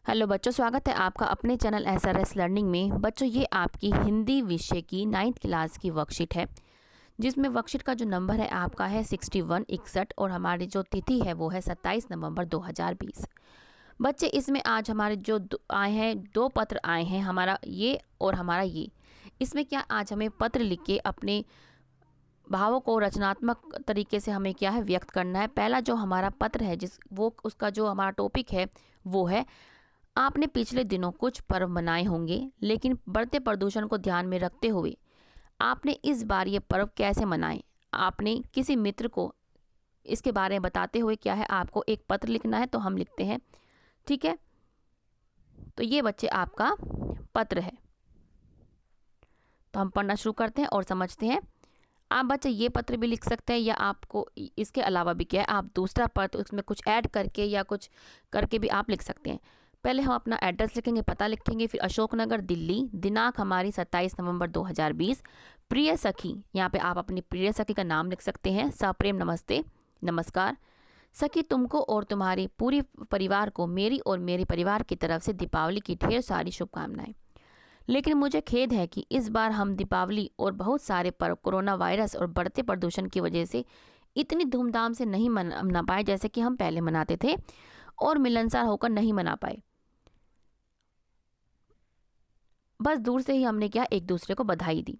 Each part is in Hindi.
हेलो बच्चों, स्वागत है आपका अपने चैनल SRS लर्निंग में। बच्चों, ये आपकी हिंदी विषय की 9th क्लास की वर्कशीट है, जिसमें वर्कशीट का जो नंबर है आपका है 61 और हमारी जो तिथि है वो है 27 नवंबर 2020। बच्चे, इसमें आज हमारे जो आए हैं, दो पत्र आए हैं, हमारा ये और हमारा ये। इसमें क्या आज हमें पत्र लिख के अपने भावों को रचनात्मक तरीके से हमें क्या है व्यक्त करना है। पहला जो हमारा पत्र है उसका जो हमारा टॉपिक है वो है, आपने पिछले दिनों कुछ पर्व मनाए होंगे, लेकिन बढ़ते प्रदूषण को ध्यान में रखते हुए आपने इस बार ये पर्व कैसे मनाए। आपने किसी मित्र को इसके बारे में बताते हुए क्या है आपको एक पत्र लिखना है, तो हम लिखते हैं। ठीक है, तो ये बच्चे आपका पत्र है, तो हम पढ़ना शुरू करते हैं और समझते हैं। आप बच्चे ये पत्र भी लिख सकते हैं, या आपको इसके अलावा भी क्या है आप दूसरा पत्र उसमें कुछ ऐड करके या कुछ करके भी आप लिख सकते हैं। पहले हम अपना एड्रेस लिखेंगे, पता लिखेंगे, फिर अशोकनगर दिल्ली, दिनांक हमारी 27 नवंबर 2020। प्रिय सखी, यहाँ पे आप अपनी प्रिय सखी का नाम लिख सकते हैं। सप्रेम नमस्ते, नमस्कार सखी, तुमको और तुम्हारी पूरी परिवार को मेरी और मेरे परिवार की तरफ से दीपावली की ढेर सारी शुभकामनाएं। लेकिन मुझे खेद है कि इस बार हम दीपावली और बहुत सारे पर्व कोरोना वायरस और बढ़ते प्रदूषण की वजह से इतनी धूमधाम से नहीं मना पाए जैसे कि हम पहले मनाते थे, और मिलनसार होकर नहीं मना पाए। बस दूर से ही हमने क्या एक दूसरे को बधाई दी।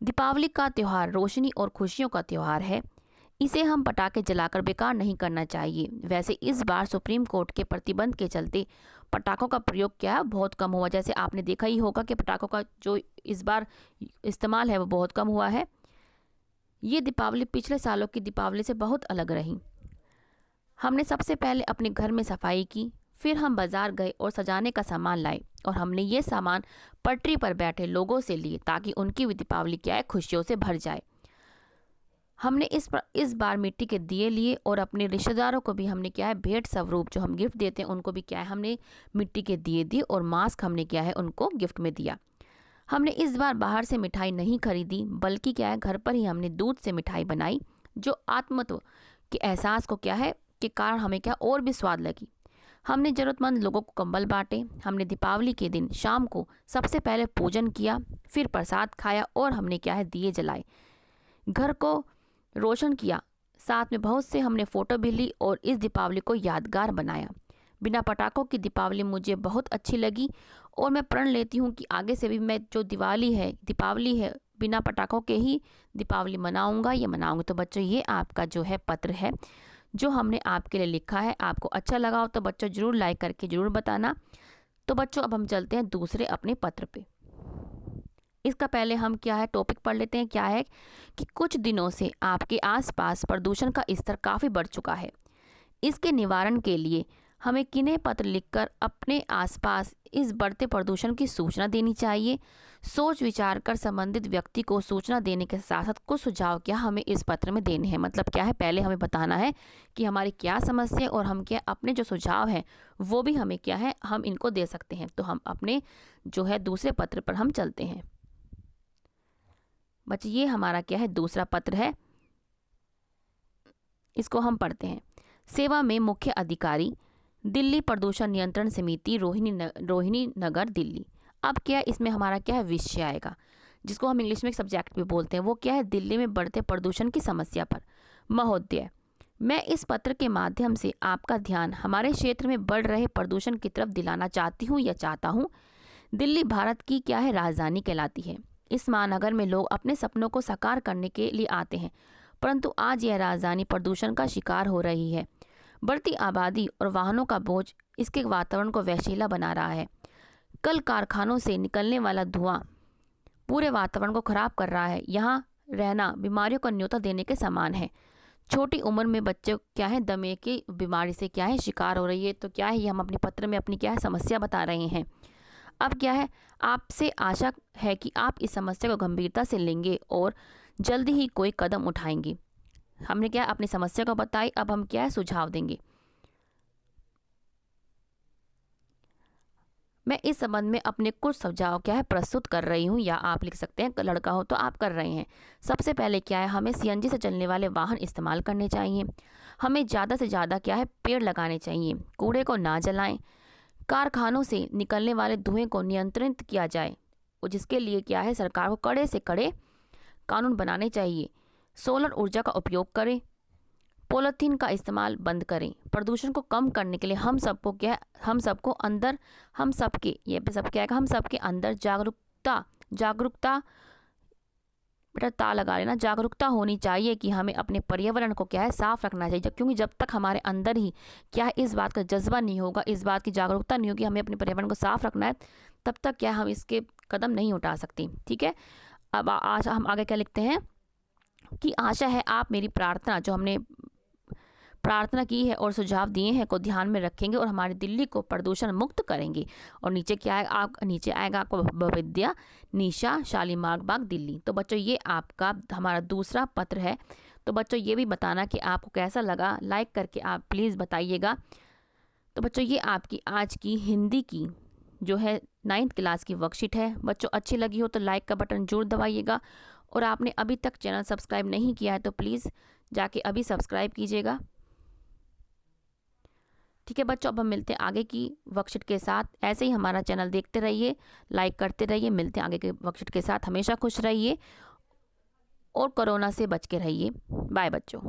दीपावली का त्यौहार रोशनी और खुशियों का त्यौहार है। इसे हम पटाखे जलाकर बेकार नहीं करना चाहिए। वैसे इस बार सुप्रीम कोर्ट के प्रतिबंध के चलते पटाखों का प्रयोग क्या है बहुत कम हुआ। जैसे आपने देखा ही होगा कि पटाखों का जो इस बार इस्तेमाल है वो बहुत कम हुआ है। ये दीपावली पिछले सालों की दीपावली से बहुत अलग रही। हमने सबसे पहले अपने घर में सफाई की, फिर हम बाजार गए और सजाने का सामान लाए, और हमने ये सामान पटरी पर बैठे लोगों से लिए ताकि उनकी भी दीपावली क्या है खुशियों से भर जाए। हमने इस बार मिट्टी के दिए लिए, और अपने रिश्तेदारों को भी हमने क्या है भेंट स्वरूप जो हम गिफ्ट देते हैं उनको भी क्या है हमने मिट्टी के दिए दिए, और मास्क हमने क्या है उनको गिफ्ट में दिया। हमने इस बार बाहर से मिठाई नहीं खरीदी, बल्कि क्या है घर पर ही हमने दूध से मिठाई बनाई, जो आत्मत्व के एहसास को क्या है के कारण हमें क्या और भी स्वाद लगी। हमने ज़रूरतमंद लोगों को कंबल बांटे। हमने दीपावली के दिन शाम को सबसे पहले पूजन किया, फिर प्रसाद खाया, और हमने क्या है दिए जलाए, घर को रोशन किया। साथ में बहुत से हमने फ़ोटो भी ली और इस दीपावली को यादगार बनाया। बिना पटाखों की दीपावली मुझे बहुत अच्छी लगी, और मैं प्रण लेती हूँ कि आगे से भी मैं जो दीपावली है बिना पटाखों के ही दीपावली मनाऊंगा या मनाऊंगी। तो बच्चों, ये आपका जो है पत्र है जो हमने आपके लिए लिखा है। आपको अच्छा लगा हो तो बच्चों ज़रूर लाइक करके ज़रूर बताना। तो बच्चों, अब हम चलते हैं दूसरे अपने पत्र पे। इसका पहले हम क्या है टॉपिक पढ़ लेते हैं। क्या है कि कुछ दिनों से आपके आसपास प्रदूषण का स्तर काफ़ी बढ़ चुका है। इसके निवारण के लिए हमें किन्हें पत्र लिखकर अपने आसपास इस बढ़ते प्रदूषण की सूचना देनी चाहिए। सोच विचार कर संबंधित व्यक्ति को सूचना देने के साथ साथ कुछ सुझाव क्या हमें इस पत्र में देने हैं। मतलब क्या है पहले हमें बताना है कि हमारी क्या समस्या है, और हम क्या अपने जो सुझाव हैं वो भी हमें क्या है हम इनको दे सकते हैं। तो हम अपने जो है दूसरे पत्र पर हम चलते हैं। बच्चे, ये हमारा क्या है दूसरा पत्र है, इसको हम पढ़ते हैं। सेवा में मुख्य अधिकारी, दिल्ली प्रदूषण नियंत्रण समिति, रोहिणी नगर, दिल्ली। अब क्या इसमें हमारा क्या है विषय आएगा, जिसको हम इंग्लिश में एक सब्जेक्ट भी बोलते हैं। वो क्या है दिल्ली में बढ़ते प्रदूषण की समस्या पर। महोदय, मैं इस पत्र के माध्यम से आपका ध्यान हमारे क्षेत्र में बढ़ रहे प्रदूषण की तरफ दिलाना चाहती हूँ या चाहता हूँ। दिल्ली भारत की क्या है राजधानी कहलाती है। इस महानगर में लोग अपने सपनों को साकार करने के लिए आते हैं, परंतु आज यह राजधानी प्रदूषण का शिकार हो रही है। बढ़ती आबादी और वाहनों का बोझ इसके वातावरण को वैशीला बना रहा है। कल कारखानों से निकलने वाला धुआं पूरे वातावरण को खराब कर रहा है। यहाँ रहना बीमारियों का न्योता देने के समान है। छोटी उम्र में बच्चे क्या है दमे की बीमारी से क्या है शिकार हो रही है। तो क्या है ये हम अपने पत्र में अपनी क्या है समस्या बता रहे हैं। अब क्या है आपसे आशा है कि आप इस समस्या को गंभीरता से लेंगे और जल्दी ही कोई कदम उठाएंगे। हमने क्या अपनी समस्या को बताई, अब हम क्या है सुझाव देंगे। मैं इस संबंध में अपने कुछ सुझाव क्या है प्रस्तुत कर रही हूँ, या आप लिख सकते हैं लड़का हो तो आप कर रहे हैं। सबसे पहले क्या है हमें CNG से चलने वाले वाहन इस्तेमाल करने चाहिए। हमें ज़्यादा से ज़्यादा क्या है पेड़ लगाने चाहिए। कूड़े को ना जलाएं। कारखानों से निकलने वाले धुएं को नियंत्रित किया जाए, और जिसके लिए क्या है, सरकार को कड़े से कड़े कानून बनाने चाहिए। सोलर ऊर्जा का उपयोग करें, पॉलीथीन का इस्तेमाल बंद करें। प्रदूषण को कम करने के लिए हम सबके हम सबके अंदर जागरूकता बेटा ता लगा लेना, जागरूकता होनी चाहिए कि हमें अपने पर्यावरण को क्या है, साफ रखना चाहिए। क्योंकि जब तक हमारे अंदर ही क्या है, इस बात का जज्बा नहीं होगा, इस बात की जागरूकता नहीं होगी हमें अपने पर्यावरण को साफ रखना है, तब तक क्या हम इसके कदम नहीं उठा सकते। ठीक है, अब आज हम आगे क्या लिखते हैं कि आशा है आप मेरी प्रार्थना, जो हमने प्रार्थना की है और सुझाव दिए हैं, को ध्यान में रखेंगे और हमारी दिल्ली को प्रदूषण मुक्त करेंगे। और नीचे क्या है, नीचे आएगा आपको भविद्या निशा शालीमार बाग दिल्ली। तो बच्चों ये आपका हमारा दूसरा पत्र है। तो बच्चों ये भी बताना कि आपको कैसा लगा, लाइक करके आप प्लीज़ बताइएगा। तो बच्चों ये आपकी आज की हिंदी की जो है 9th क्लास की वर्कशीट है। बच्चों अच्छी लगी हो तो लाइक का बटन जरूर दबाइएगा, और आपने अभी तक चैनल सब्सक्राइब नहीं किया है तो प्लीज़ जाके अभी सब्सक्राइब कीजिएगा। ठीक है बच्चों, अब हम मिलते हैं आगे की वर्कशीट के साथ। ऐसे ही हमारा चैनल देखते रहिए, लाइक करते रहिए। मिलते हैं आगे के वर्कशीट के साथ। हमेशा खुश रहिए और कोरोना से बच के रहिए। बाय बच्चों।